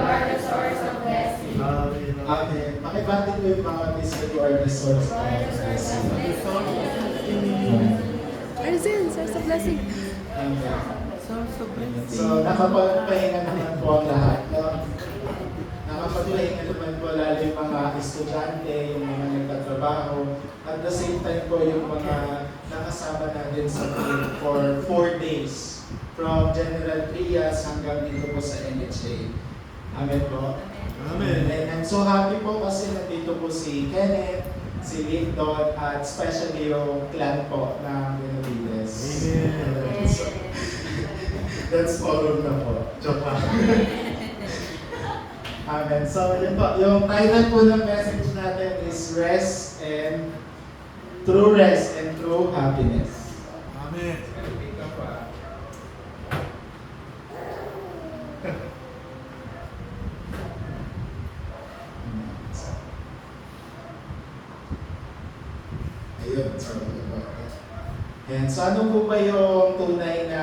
are the source of blessing. Amen. Amen. Pakibati ko yung mga listen, you are the source of blessing. Arzen, source of blessing. Amen. Source of blessing. So, nakapagpahinga naman po ang lahat. No? Nakapagpahinga naman po lalo yung mga estudyante, yung mga nagtatrabaho. At the same time po yung mga nakasama natin sa team for 4 days. From General Trias hanggang dito po sa NHA. Amen po. Amen. And I'm so happy po kasi nandito po si Kenneth, si Lindon, at especially yung clan po ng Benavides. Amen. So, that's all na po. Joke lang. Amen. So, yun po. Yung title po ng message natin is Rest and True Rest and True Happiness. Amen. Ayun, sorry about that. And so ano po ba yung tunay na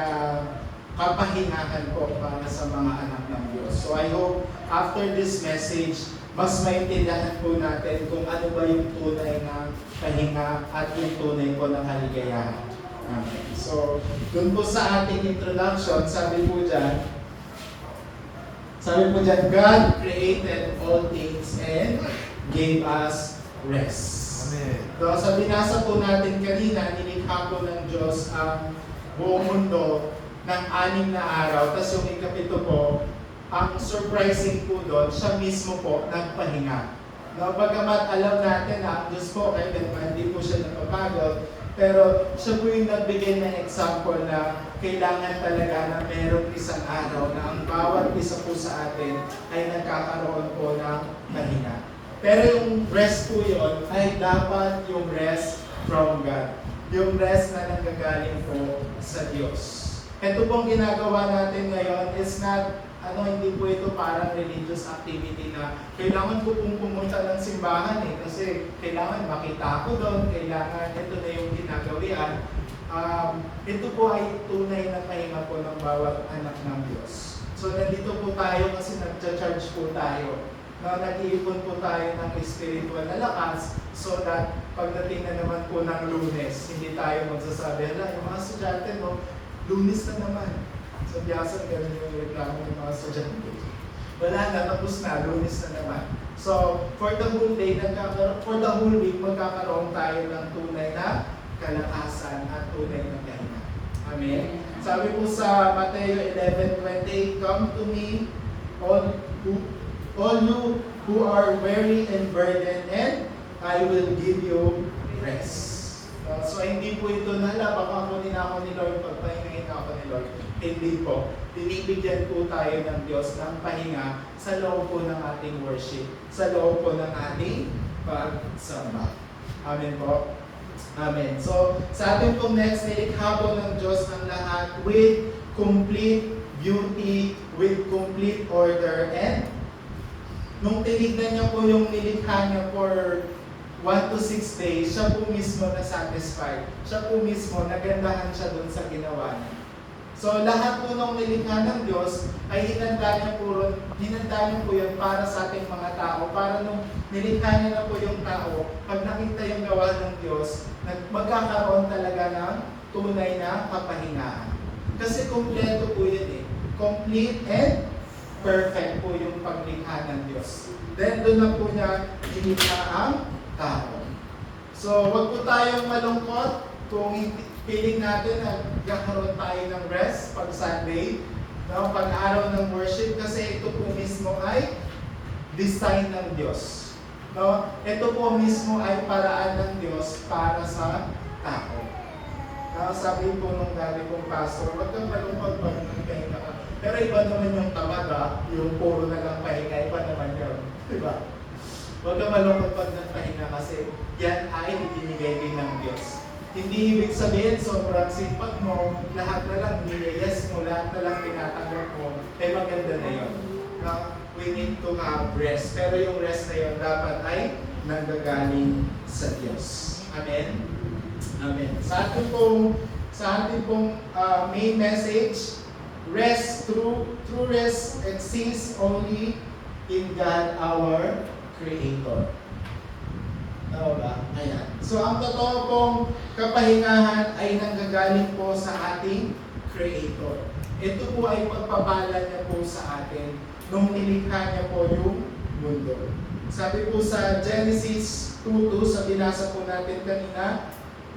kapahingahan po para sa mga anak ng Diyos? So I hope after this message, mas maintindihan po natin kung ano ba yung tunay na pahinga at yung tunay po ng kaligayahan. Amen. So, dun po sa ating introduction, sabi po dyan, God created all things and gave us rest. Amen. So, sa binasa po natin kanina, nilikha po ng Diyos ang buong mundo ng 6 na araw. Tapos yung ikapito po, ang surprising po doon, siya mismo po nagpahinga. No, bagamat alam natin na ang Diyos po kahit hindi po siya napapagod, pero siya po yung nagbigay ng example na kailangan talaga na merong isang araw na ang bawat isa po sa atin ay nagkakaroon po ng pahinga. Pero yung rest po yun ay dapat yung rest from God. Yung rest na nanggagaling po sa Diyos. Ito pong ginagawa natin ngayon is not, hindi po ito parang religious activity na kailangan ko pong pumunta ng simbahan kasi kailangan makita ko doon, kailangan ito na yung ginagawian. Ito po ay tunay na pahinga po ng bawat anak ng Diyos. So nandito po tayo kasi nag-charge po tayo. Nag-iipon po tayo ng spiritual na lakas so that pagdating na naman po ng Lunes, hindi tayo magsasabi, yung mga estudyante mo, Lunes na naman. So biyasa ganun yung reklamo ng mga estudyante. Wala na, tapos na, Lunes na naman. So for the whole day, for the whole week, magkakaroon tayo ng tunay na kalakasan at tunay na pahinga. Amen? Sabi po sa Mateo 11:28, "Come to me, all you who are weary and burdened, and I will give you rest." So hindi po ito na, baka kunin ako ni Lord, pagpahingin ako ni Lord. Hindi po. Binibigyan po tayo ng Diyos ng pahinga sa loob po ng ating worship, sa loob po ng ating pagsamba. Amen po. Amen. So, sa ating pong next, nilikha po ng Diyos ng lahat with complete beauty, with complete order, and nung tinignan niya po yung nilikha niya for 1 to 6 days, siya po mismo na-satisfied. Siya po mismo, nagandahan siya dun sa ginawa niya. So lahat po nung nilikha ng Diyos ay hinanda niya po yan para sa ating mga tao. Para nung nilikha niya na po yung tao, pag nakita yung gawa ng Diyos, magkakaroon talaga ng tunay na kapahingahan. Kasi kompleto po yun Complete and perfect po yung paglikha ng Diyos. Then doon na po niya nilikha ang tao. So wag po tayong malungkot kung piling natin na magkakaroon tayo ng rest pag Sunday, pag araw ng worship, kasi ito po mismo ay design ng Diyos. Ito po mismo ay paraan ng Diyos para sa tao. Sabi po nung dati kong pastor, wag kang malungkot pag nagpahinga ka. Pero iba naman yung tamad, yung puro na lang pahinga, iba naman yun. Diba? Huwag kang malungkot pag nagpahinga kasi yan ay ibinigay din ng Diyos. Hindi ibig sabihin sobrang sipag mo, lahat na lang niliyes mo, lahat na lang tinatanggap mo, maganda na yun. We need to have rest. Pero yung rest na yun dapat ay nanggagaling sa Diyos. Amen? Amen. Sa ating pong main message, true rest exists only in God, our Creator. Tama ba? Ayan. So, ang totoo pong kapahingahan ay nanggagaling po sa ating Creator. Ito po ay pagpapala niya po sa atin nung nilikha niya po yung mundo. Sabi po sa Genesis 2:2, sa binasa po natin kanina,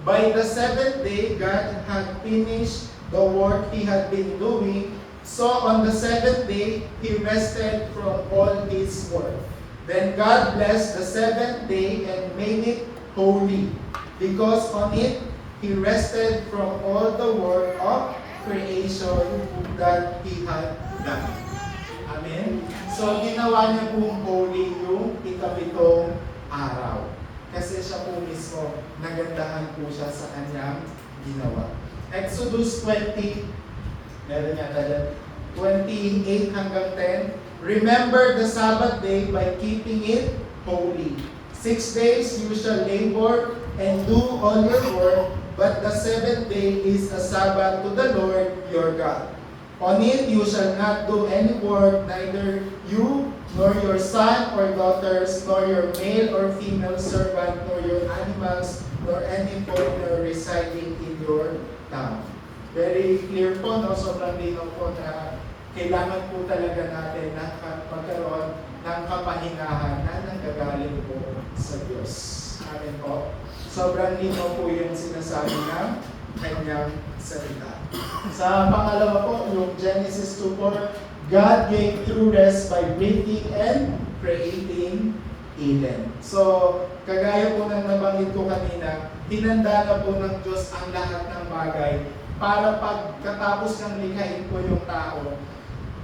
by the seventh day, God had finished the work He had been doing. So on the seventh day, He rested from all His work. Then God blessed the seventh day and made it holy, because on it He rested from all the work of creation that He had done. Amen? So ginawa niya pong holy yung ikapitong araw. Kasi siya po mismo, nagandahan po siya sa kanyang ginawa. Exodus 20, meron niya tayo, 28 hanggang 10. Remember the Sabbath day by keeping it holy. 6 days you shall labor and do all your work, but the seventh day is a Sabbath to the Lord your God. On it you shall not do any work, neither you, nor your son or daughters, nor your male or female servant, nor your animals, nor any foreigner residing in your town. Very clear po, no? Sobrang linaw po na kailangan po talaga natin na magkaroon ng kapahingahan na nanggagaling po sa Diyos. Amen po. Sobrang linaw po yung sinasabi ng kanyang salita. Sa pangalawa po, yung Genesis 2:4, God gave true rest by breathing and creating Eden. So, kagaya po ng nabanggit ko kanina, hinanda na po ng Diyos ang lahat ng bagay para pagkatapos ng likhain po yung tao,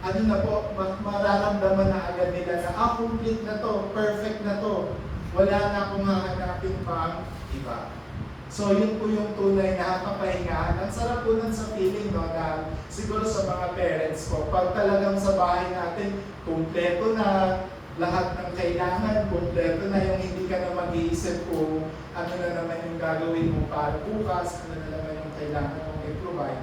ano na po, mararamdaman na agad nila na, complete na to, perfect na to, wala na akong hahanapin pang iba. So, yun po yung tunay na kapahingahan. Ang sarap po nun sa feeling, no, na siguro sa mga parents ko, pag talagang sa bahay natin, kumpleto na, lahat ng kailangan, kumpleto na yung hindi ka na mag-iisip kung ano na naman yung gagawin mo para bukas, ano na naman yung kailangan mong i-provide.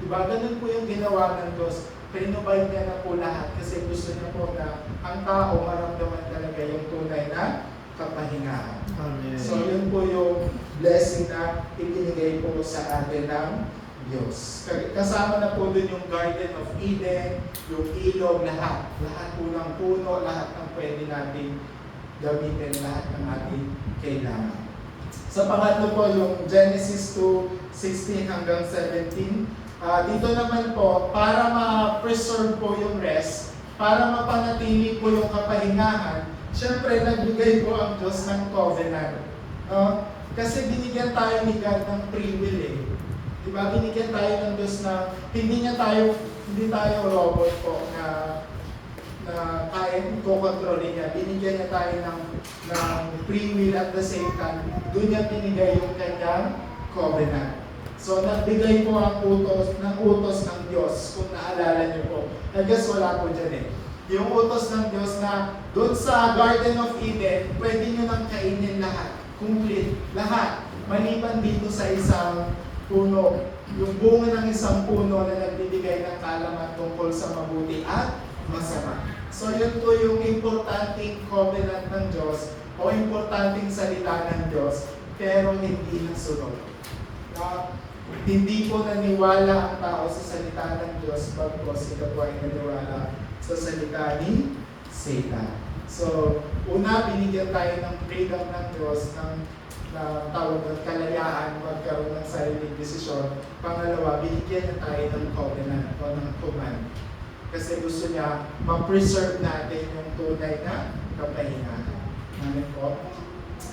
Diba? Ganun po yung ginawa ng Diyos. Pinrovide niya na po lahat kasi gusto niya po na ang tao maramdaman talaga yung tunay na kapahingahan. Amen. So yun po yung blessing na ibinigay po sa atin ng Diyos. Kasama na po dun yung Garden of Eden, yung ilog, lahat. Lahat po ng puno, lahat ng pwede natin gamitin, lahat ng ating kailangan. Sa pangatlo po yung Genesis 2:16 hanggang 17. Dito naman po, para ma-preserve po yung rest, para mapanatili po yung kapahingahan, syempre nagbigay po ang Diyos ng covenant. Kasi binigyan tayo ni God ng free will eh. Diba? Binigyan tayo ng Diyos na hindi tayo robot po na kaya kontrolin niya. Binigyan niya tayo ng free will at the same time. Doon niya binigay yung kanyang covenant. So nagbigay po ang utos ng Diyos, kung naalala niyo po. I guess wala po dyan eh. Yung utos ng Diyos na doon sa Garden of Eden, pwede nyo nang kainin lahat. Complete. Lahat. Maliban dito sa isang puno. Yung bunga ng isang puno na nagbibigay ng kaalaman tungkol sa mabuti at masama. So yun po yung importanteng covenant ng Diyos o importanteng salita ng Diyos, pero hindi nasunod. Hindi po naniwala ang tao sa salita ng Diyos, bagkos sila po ay naniwala sa salita ni Satan. So, una, binigyan tayo ng freedom ng Diyos, ng tawag ng kalayaan, magkaroon ng sariling desisyon. Pangalawa, binigyan niya tayo ng covenant o ng command. Kasi gusto niya ma-preserve natin yung tunay na kapahingahan. Amen po?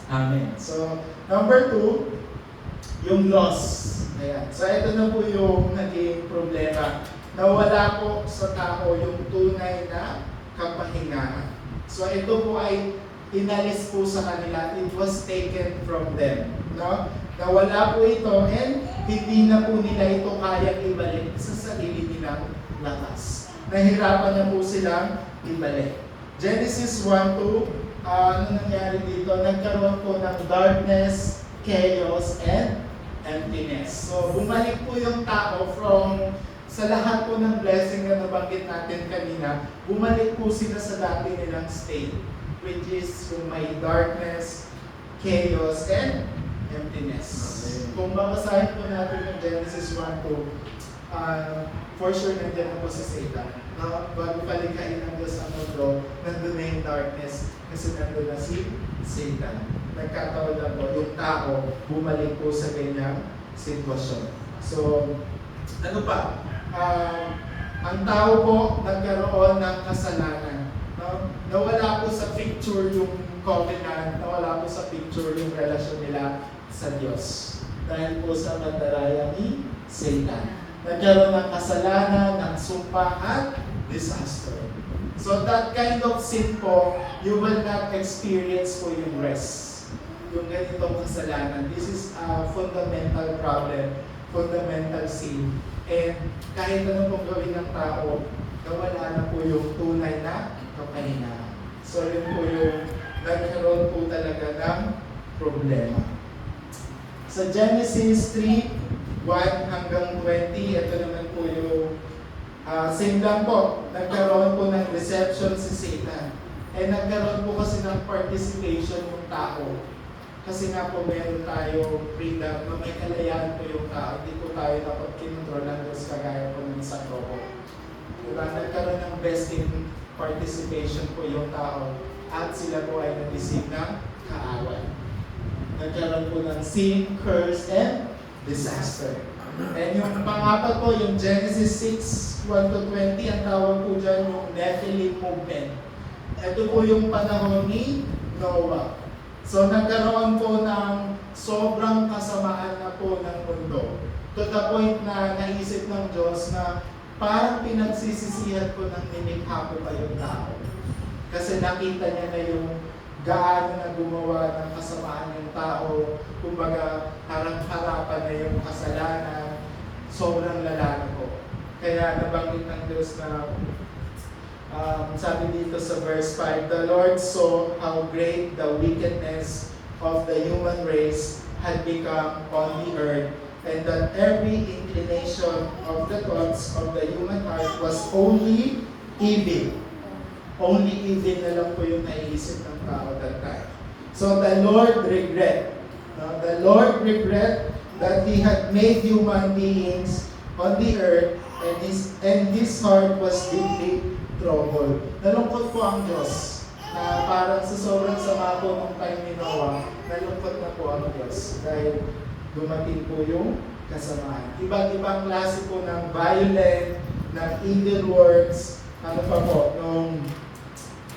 Amen. So, number 2, yung loss. Ayan. So, ito na po yung naging problema. Nawala po sa tao yung tunay na kapahingahan. So, ito po ay inalis po sa kanila. It was taken from them. No? Nawala po ito and hindi na po nila ito kayang ibalik sa sarili nilang lakas. Nahirapan na po silang ibalik. Genesis 1:2, ano nangyari dito? Nagkaroon po ng darkness, chaos, and emptiness. So, bumalik po yung tao from sa lahat po ng blessing na nabanggit natin kanina, bumalik po sila sa dati nilang state, which is yung may darkness, chaos, and emptiness. Amen. Kung babasahin po natin yung Genesis 1-2, for sure nandiyan na po si Satan. Bago palikhain ng Diyos ang mundo, nandun na yung darkness kasi nandun na si Satan. Nagkataon lang po, yung tao bumalik po sa ganyang sitwasyon. So, ano pa? Ang tao po nagkaroon ng kasalanan. No? Nawala po sa picture yung covenant, nawala po sa picture yung relasyon nila sa Diyos. Dahil po sa mandaraya ni Satan. Nagkaroon ng kasalanan, ng sumpa at disaster. So that kind of sin po, you will not experience po yung rest. Yung ganitong kasalanan. This is a fundamental problem, fundamental sin. And kahit ano pong gawin ng tao, nawala na po yung tunay na kapahingahan. So yun po yung nagkaroon po talaga ng problema. Sa Genesis 3, 1 hanggang 20, ito naman po yung same lang po, nagkaroon po ng deception si Satan. And nagkaroon po kasi ng participation ng tao. Kasi nga po meron tayo freedom, na may kalayaan po yung tao. Hindi po tayo dapat kinontrolan Diyos kagaya po ng isang robot. Diba? Nagkaroon ng vested participation po yung tao at sila po ay nag-isip ng kaaway. Nagkaroon po ng sin, curse, and disaster. And yung pangapat po, yung Genesis 6, 1-20, ang tawag po dyan yung Nephilim movement. Ito po yung panahon ni Noah. So nagkaroon po ng sobrang kasamaan na po ng mundo. To the point na naisip ng Diyos na parang pinagsisisihan ko ng nilikha ko pa yung tao. Kasi nakita niya na yung gaano na gumawa ng kasamaan yung tao. Kumbaga, harap-harapan na yung kasalanan. Sobrang lala na po. Kaya nabanggit ng Diyos na sabi dito sa verse 5, the Lord saw how great the wickedness of the human race had become on the earth, and that every inclination of the thoughts of the human heart was only evil. Only evil na lang po yung naiisip ng tao that time. So the Lord regret that He had made human beings on the earth, and His heart was deeply troubled. Nalungkot po ang Diyos na parang sa sobrang sama po nung time ni Noah, nalungkot na po ang Diyos dahil dumating po yung kasamaan. Iba't ibang klase po ng violent, ng evil works, ano pa po, nung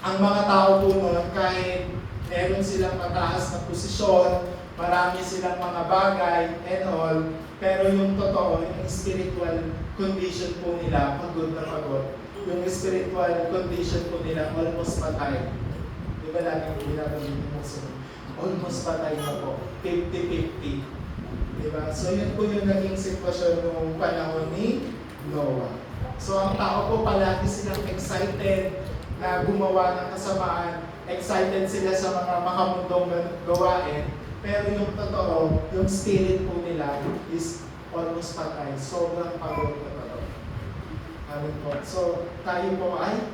ang mga tao po noon kahit meron silang mataas na posisyon, marami silang mga bagay and all, pero yung totoo, yung spiritual condition po nila, pagod na pagod. Yung spiritual condition po nila, almost patay. Di ba laging binabanggit mo sa almost patay na po. 50-50. Di ba? So yun po yung naging sitwasyon noong panahon ni Noah. So ang tao po palagi silang excited na gumawa ng kasamaan. Excited sila sa mga makamundong gawain. Pero yung totoo, yung spirit po nila is almost patay. Sobrang pagod na totoo. Amen po. So, tayo po ay,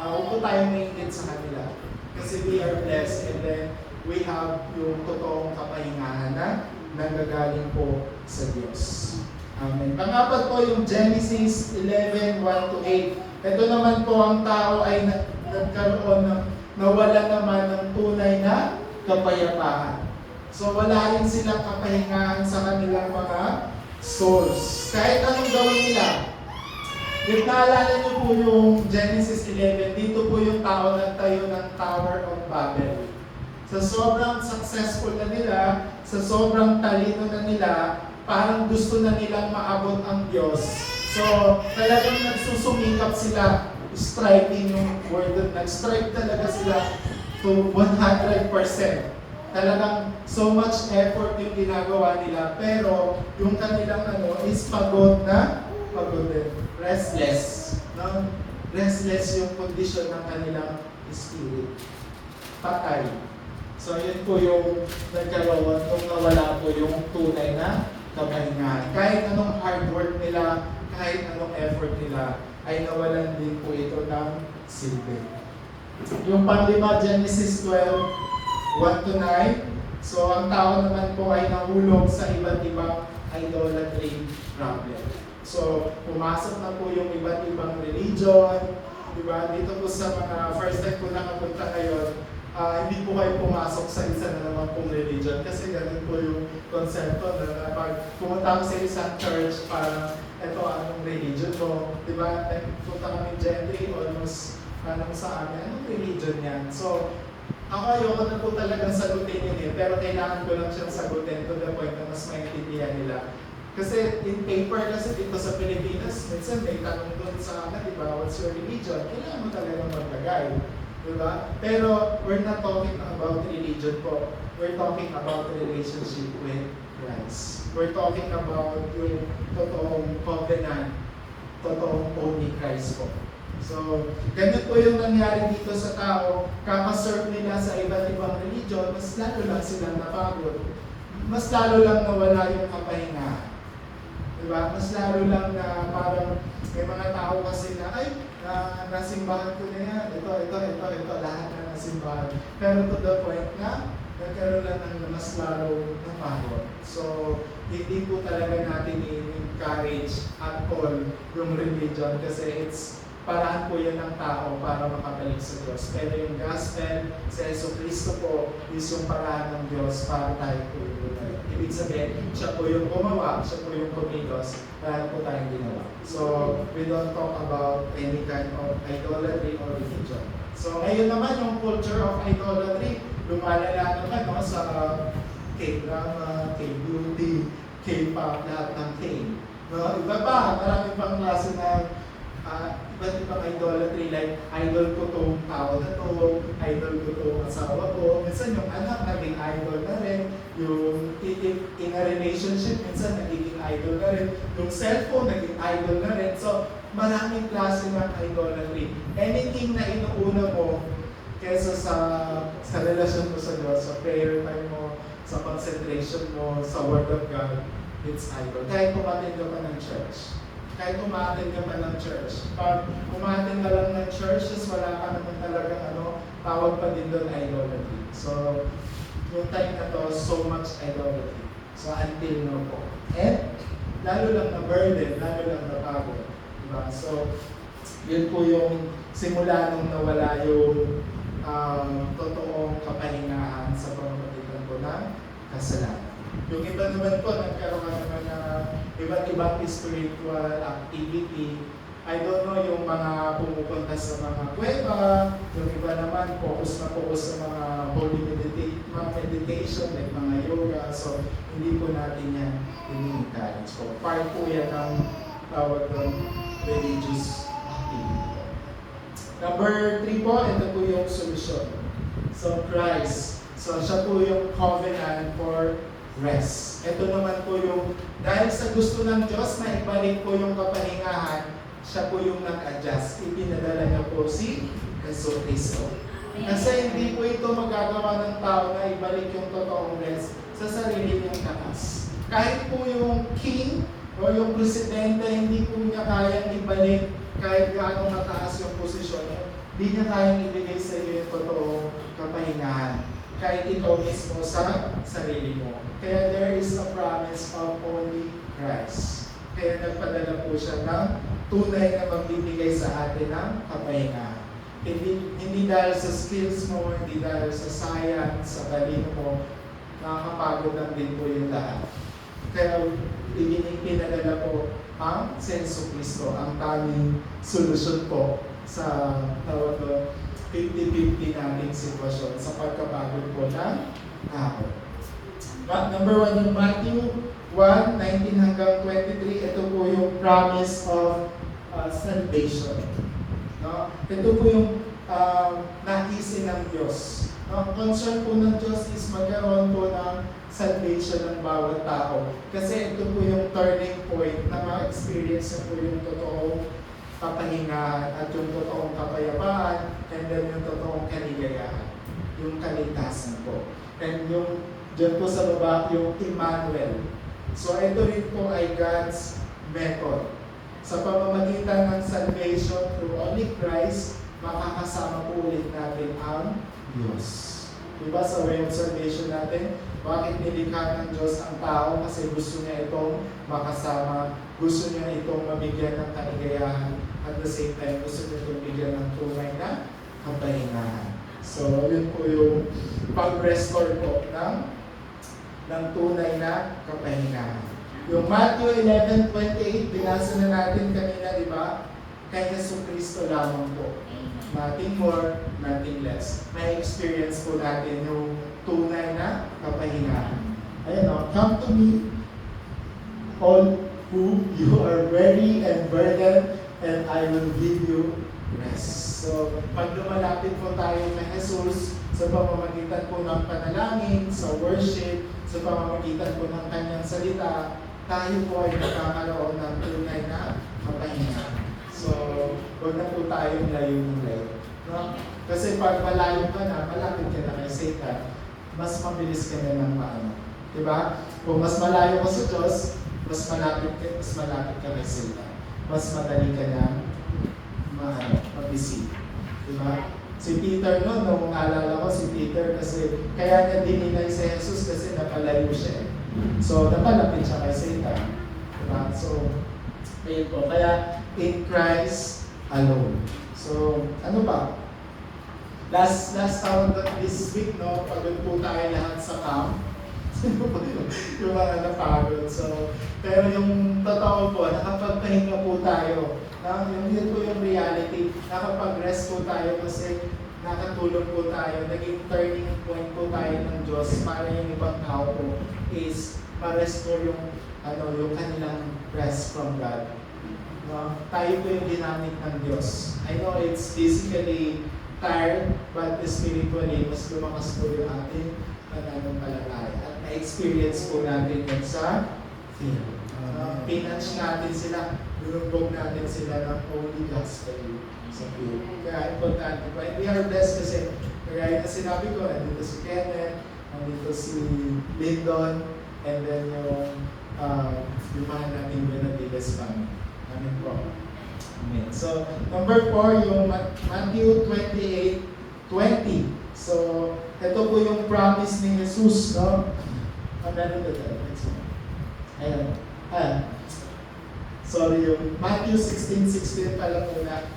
huwag po tayong maingit sa kanila. Kasi we are blessed and then we have yung totoong kapahingahan na nanggagaling po sa Diyos. Amen. Pangapat po yung Genesis 11, 1-8. Ito naman po ang tao ay nagkaroon ng, nawala naman ng tunay na kapayapaan. So, wala rin silang kapahingahan sa kanilang mga souls. Kahit anong gawin nila, if naalala niyo po yung Genesis 11, dito po yung tao nagtayo ng Tower of Babel. Sa sobrang successful na nila, sa sobrang talino na nila, parang gusto na nilang maabot ang Diyos. So, talagang nagsusumikap sila, striving yung word, nag-strive talaga sila to 100%. Talagang so much effort yung ginagawa nila, pero yung kanilang is pagod na pagod din. Restless. No? Restless yung condition ng kanilang spirit. Patay. So yun po yung nagkaroon nung nawala po yung tunay na kapahingahan. Kahit anong hard work nila, kahit anong effort nila, ay nawalan din po ito ng silbi. Yung panglima, Genesis 12, 1-9. So, ang tao naman po ay nahulog sa iba't ibang idolatry problem. So, pumasok na po yung iba't ibang religion, di ba? Dito po sa mga first time po nakapunta ngayon, hindi po kayo pumasok sa isa na naman pong religion kasi ganun po yung konsepto na pag pumunta ko sa isang church, parang eto anong religion mo, di ba? Nagpunta kami gently, almost anong sa amin, anong religion yan? So, ako ayoko na po talagang sagutin yun eh, pero kailangan ko lang siyang sagutin to the point na mas maintindihan nila. Kasi in paper kasi dito sa Pilipinas, minsan may tanong doon sa akin, di ba, what's your religion? Kailangan mo talagang maglagay, di ba? Pero we're not talking about religion po. We're talking about relationship with Christ. We're talking about yung totoong covenant, totoong oath ni Christ po. So, ganyan po yung nangyari dito sa tao, kakaserve nila sa iba't ibang religion, mas lalo lang silang napagod. Mas lalo lang nawala yung kapahingahan. Diba? Mas lalo lang na parang may mga tao kasi na, ay, nasimbahan ko na yan, ito, lahat na nasimbahan. Pero to the point na, nagkaroon lang ng mas lalo na pagod. So, hindi po talaga natin i-encourage at all yung religion kasi it's paraan po yan ng tao para makabalik sa Diyos. Pero yung gospel sa Jesucristo po is yung paraan ng Diyos para tayo po yung ibig sabihin, siya po yung gumawa, siya po yung kumilos, para po tayong ginawa. So, we don't talk about any kind of idolatry or religion. So, ngayon naman yung culture of idolatry, lumalala naman no, sa K-drama, K-beauty, K-pop, lahat ng K. No, iba pa, marami pang klase na iba't ibang idolatry, like idol ko tong tao na to, idol ko tong asawa ko, minsan yung anak naging idol na rin, yung in a relationship, minsan nagiging idol na rin, yung cellphone naging idol na rin. So, maraming klase ng idolatry. Anything na inuuna mo kesa sa relasyon mo sa Diyos, sa prayer time mo, sa concentration mo, sa Word of God, it's idol. Kahit kumatin ka pa ng church. Kahit umatin ka pa ng church. Pag umatin ka lang ng church, wala ka naman talagang tawag pa din doon idolatry. So, yung time na to, so much idolatry. So, until now po. And, lalo lang na burden, lalo lang na pagod. Diba? So, yun po yung simula nung nawala yung totoong kapahingahan sa pamamagitan po ng kasalanan. Yung iba naman po, nagkaroon ka naman na iba't ibang spiritual activity. I don't know, yung mga pumupunta sa mga kuweba, yung iba naman focus sa mga holy meditation, like mga yoga. So, hindi po natin yan ini-encourage po. Part po yan ng tawag ng religious activity. Number 3 po, ito po yung solution. So, Christ. So, siya po yung covenant for rest. Ito naman po yung, dahil sa gusto ng Diyos na ibalik po yung kapahingahan, siya po yung nag-adjust. Ipinadala niya po si Jesucristo. Kasi hindi po ito magagawa ng tao na ibalik yung totoong rest sa sarili niyang takas. Kahit po yung king o yung presidente, hindi po niya kayang ibalik kahit gaano mataas yung posisyon niya. Hindi niya kayang ibigay sa iyo yung totoong kapahingahan. Kahit ikaw mismo sa sarili mo. Kaya there is a promise of only Christ. Kaya nagpadala po siya ng tunay na magbibigay sa atin ng kapahingahan. Hindi dahil sa skills mo, hindi dahil sa science, sa talino mo, nakakapagod lang din po yung lahat. Kaya pinadala po ang Senso Cristo, ang tanging solusyon po sa 50-50 nating sitwasyon sa pagkapagod po ng tao. Number 1 yung Matthew 1:19 hanggang 23, ito po yung promise of salvation. No? Ito po yung naisin ng Diyos. Ang concern po ng Diyos is magkaroon po ng salvation ng bawat tao. Kasi ito po yung turning point na ma-experience po yung totoong kapahingahan at yung totoong kapayapaan and then yung totoong kaligayahan. Yung kaligtasan po. And yung dyan po sa baba, yung Emmanuel. So ito rin po ay God's method Sa pamamagitan ng salvation through only Christ, makakasama po ulit natin ang Diyos. Diba sa way of salvation natin, bakit nilikha ng Diyos ang tao? Kasi gusto niya itong makasama, gusto niya itong mabigyan ng kaligayahan, at the same time, gusto niya itong bigyan ng tunay na kapahingahan. So, yun po yung pag-restore po ng tunay na kapahingahan. Yung Matthew 11:28, binasa na natin kanina, di ba? Kay Jesucristo lamang po. Nothing more, nothing less. May experience po natin yung tunay na kapahingahan. Ayan o, come to me, all who you are weary and burdened, and I will give you rest. So, pag lumalapit po tayo kay Jesus, sa pamamagitan po ng panalangin, sa worship, sa pamamagitan po ng kanyang salita, tayo po ay nakakaroon ng tunay na kapahingahan. So, huwag na po tayong layo. No? Kasi pag malayo ka na, malapit ka na kay Satan, mas mabilis ka na ng maano. Diba? Kung mas malayo ka sa Diyos, mas malapit ka kay Satan. Mas madali ka na mag-isip. Diba? Si Peter nung naalala ko si Peter kasi kaya niya dininay si Jesus kasi napalayo siya. So, napalapit siya kay Satan. Diba? So, ayun po. Kaya, in Christ alone. So, ano ba? Last tawag this week, no? Pagod po tayo lahat sa camp. Yung mga napagod. So, pero yung totoo po, nakapagpahinga po tayo. Yun po yung reality. Nakapag-rest po tayo kasi nakatulong po tayo. Naging turning point po tayo ng Diyos para yung ibang tao po is ma-restore yung kanilang rest from God. Tayo po yung ginamit ng Diyos. I know it's physically tired, but spiritually, mas lumakas po yung ating pananampalataya. At na-experience po natin yun sa field. Pinanch natin sila, binugbog natin sila ng Holy Gospel sa field. Kaya importante po. And we are blessed kasi, kaya yung sinabi ko, nandito si Kenneth, nandito si Lyndon, and then yung mga nating Benadiles family. Amen po. Amen. So, number 4, yung Matthew 28:20. So, ito po yung promise ni Jesus, no? Meron ba tayo? Ayan. Sorry, yung Matthew 16:16 pala muna.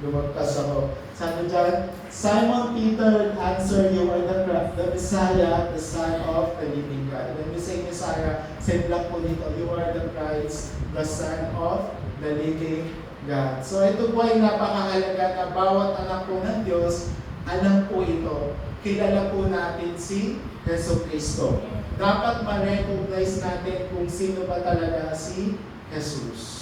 Lumagpas ako. Sabi dyan, Simon Peter answered, you are the Messiah, the Son of the living God. When we say Messiah, same lang po dito, you are the Christ, the Son of the living God. So ito po ay napakahalaga na bawat anak po ng Diyos, alam po ito. Kilala po natin si Jesucristo. Dapat ma-recognize natin kung sino ba talaga si Jesus.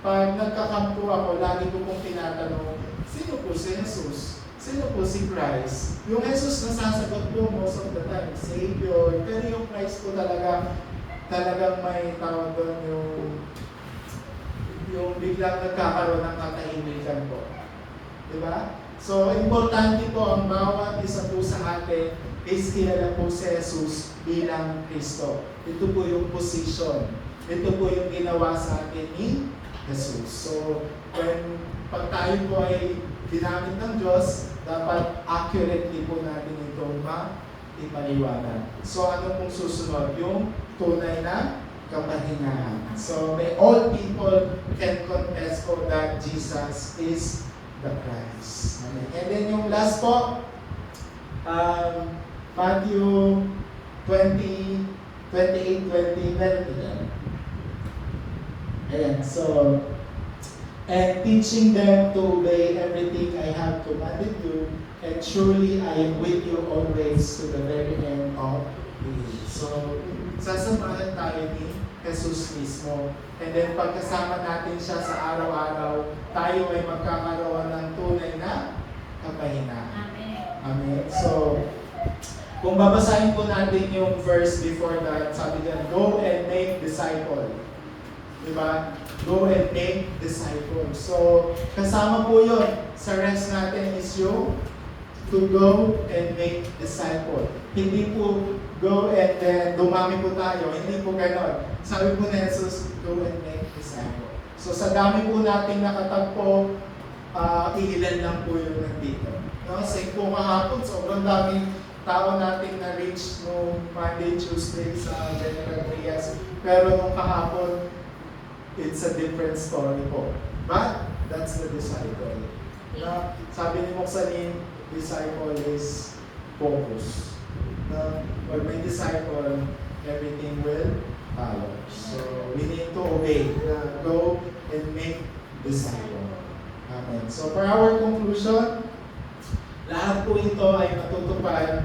Pag nagkakampo ako, lagi ko pong tinatanong, sino po si Jesus? Sino po si Christ? Yung Jesus nasasagot po most of the time, Savior. Pero yung Christ po talagang may tawag doon yung biglang nagkakaroon ng katahimikan po. Diba? So, importante po ang bawat isa po sa atin is kilala po si Jesus bilang Kristo. Ito po yung position. Ito po yung ginawa sa atin ni Jesus. So, pag tayo po ay ginamit ng Diyos, dapat accurately po natin itong ipaliwanag. So, ano pong susunod? Yung tunay na kapahingahan. So, may all people can confess po that Jesus is the Christ. Amen. And then yung last po, Matthew 28:20. Ayan, so, and teaching them to obey everything I have commanded you, and surely I am with you always to the very end of the age. So, sasamahan tayo ni Jesus mismo. And then, pagkasama natin siya sa araw-araw, tayo ay magkakaroon ng tunay na kapahingahan. Amen. So, kung babasahin po natin yung verse before that, sabi diyan, go and make disciple. Diba? Go and make disciples. So, kasama po yun sa rest natin is yung to go and make disciple. Hindi po go and then dumami po tayo. Hindi po ganon. Sabi po ni Jesus, go and make disciple. So sa dami po nating nakatagpo, iilan lang po yung nandito. No? Kasi po kahapon, sobrang daming tao nating na-reach no Monday, Tuesday sa General Trias. Pero nung kahapon, it's a different story po. But, that's the disciple. Na, sabi ni Moksanin, disciple is focus. Na, pag may disciple, everything will follow. So, we need to obey. Na, go and make disciple. Amen. So, for our conclusion, lahat po ito ay matutupad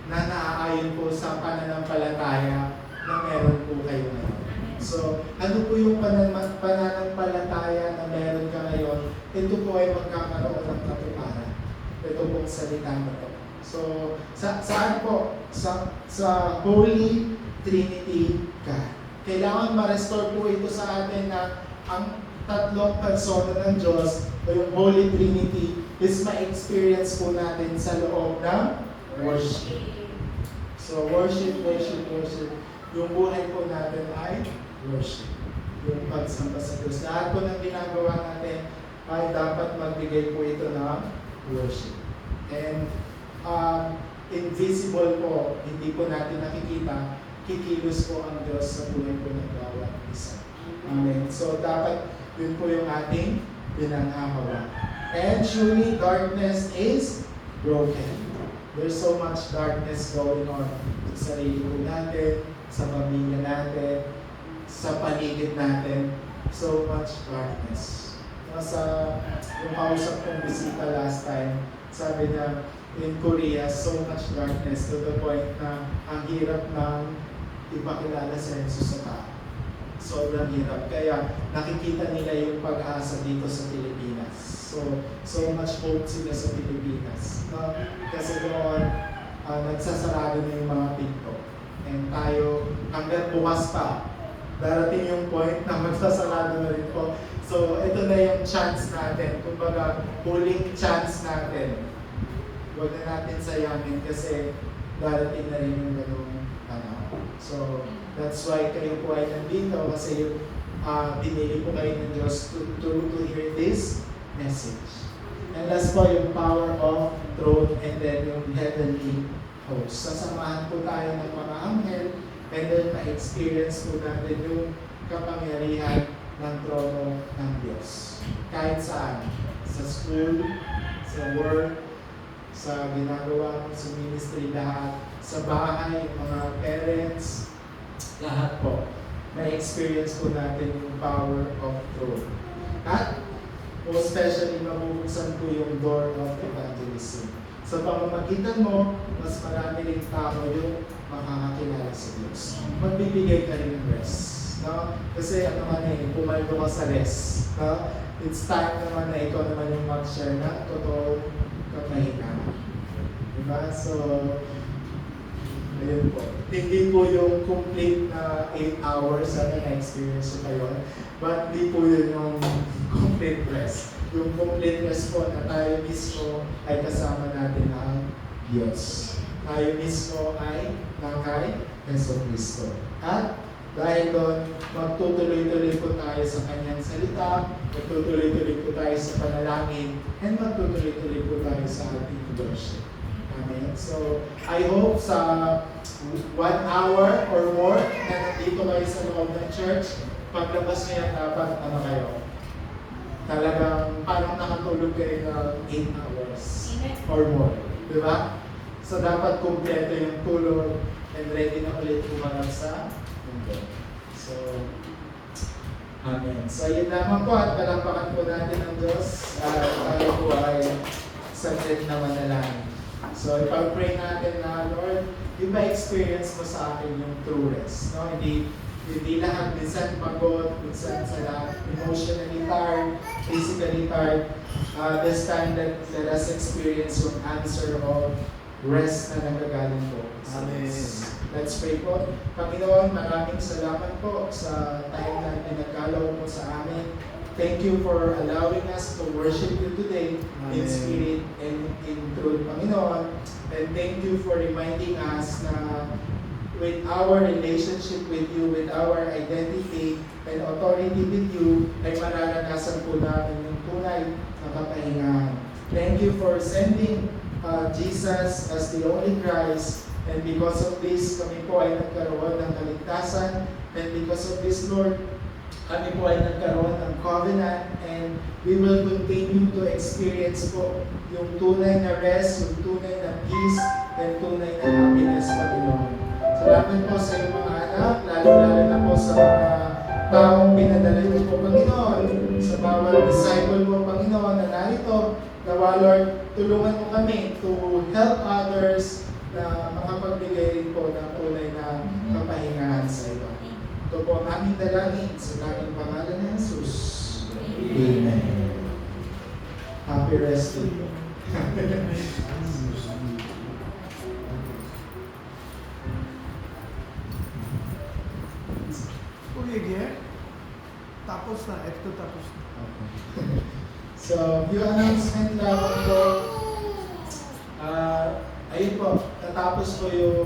na naaayon po sa pananampalataya na meron po kayo ngayon. So, ano po yung pananampalataya na meron ka ngayon? Ito po ay magkakaroon ng katuparan. Ito pong salita na to. So, saan po? Sa Holy Trinity God. Kailangan ma-restore po ito sa atin na ang tatlong persona ng Diyos o yung Holy Trinity is ma-experience po natin sa loob ng worship. So, worship. Yung buhay po natin ay worship. Yung pagsamba sa Diyos. Lahat po ng ginagawa natin ay dapat magbigay po ito ng worship. And invisible po, hindi po natin nakikita, kikilos po ang Diyos sa buhay po ng bawat isa. Amen. So dapat yun po yung ating pinanghahawa. And surely darkness is broken. There's so much darkness going on sa sarili po natin, sa pamilya natin, sa paligid natin. So much darkness. Yung kausap kong bisita last time, sabi niya, in Korea, so much darkness to the point na ang hirap ng ipakilala sa Jesus sa tao. Sobrang hirap. Kaya nakikita nila yung pag-asa dito sa Pilipinas. So much hope sila sa Pilipinas. No? Kasi doon, nagsasarado na yung mga pinto. And tayo, hanggang bukas pa, darating yung point na magsasarado na rin po. So ito na yung chance natin. Kumbaga, huling chance natin. Huwag na natin sayangin kasi darating na rin yung ganung panahon. So, that's why kayo po ay nandito kasi pinili po kayo ng Diyos to hear this message. And last po yung power of throne and then yung heavenly host. Sasamahan po tayo ng mga anghel and then ma-experience po natin yung kapangyarihan ng trono ng Diyos. Kahit saan. Sa school, sa work, sa ginagawa mo sa ministry, lahat. Sa bahay, yung mga parents, lahat po. May experience po natin yung power of throne. At most especially, mabubuksan po yung door of evangelism. Sa pamamagitan mo, mas marami rin tao yung makakakilala sa Diyos. Magbibigay ka rin ng rest. No? Kasi ano man pumaldo ka sa rest. No? It's time naman na ikaw naman yung mag-share na totoo kapahinga. Diba? So, ayun po. Hindi po yung complete na 8 hours na na-experience ko kayo. But hindi po yun yung complete rest. Yung complete rest po na tayo mismo ay kasama natin ang Diyos. Tayo mismo ay nakay Yeso Cristo. At dahil doon, magtutuloy-tuloy po tayo sa Kanyang salita, magtutuloy-tuloy po tayo sa panalangin, and magtutuloy-tuloy po tayo sa ating worship. Amen. So, I hope sa 1 hour or more na nandito kayo sa loob ng church, paglabas niya dapat kayo? Talagang parang nakatulog kayo ng 8 hours or more. Diba? So, dapat kumpleto yung tulog and ready na ulit kumanap sa mundo. So, amen. So, yun naman po at palampakan po natin ang Diyos at tayo po ay saglit na manalangin. So, ipag-pray natin na, Lord, yung ba-experience mo sa akin yung true rest. No? Hindi lahat, minsan pagod, minsan sa lahat, emotionally tired, physically tired. This time, let us experience yung answer of rest na nanggagaling po. Amen. Let's pray po. Panginoon, maraming salamat po sa time na pinagkalaw po sa amin. Thank you for allowing us to worship you today in Amen. spirit and in truth, Panginoon. And thank you for reminding us na with our relationship with you, with our identity and authority with you, ay mararanasan po namin yung tunay na kapahingahan. Thank you for sending Jesus as the only Christ, and because of this, kami po ay nagkaroon ng kaligtasan, and because of this, Lord, kami po ay nagkaroon ng covenant, and we will continue to experience po yung tunay na rest, yung tunay na peace, and tunay na happiness, Panginoon. Salamat po sa iyong mga anak, lalo-lalo na po sa mga taong pinadala niyo po, Panginoon, sa bawat disciple mo, Panginoon, na narito. Nawa, Lord, tulungan mo kami to help others na makapagbigay rin po ng tunay na kapahingahan sa iba. Ito po ang aming dalangin sa aming pangalan ni Jesus. Amen. Happy rest to you. Ulige. Tapos na. Ito tapos na. So, yung announcement lang po, ayun po, tatapos po yung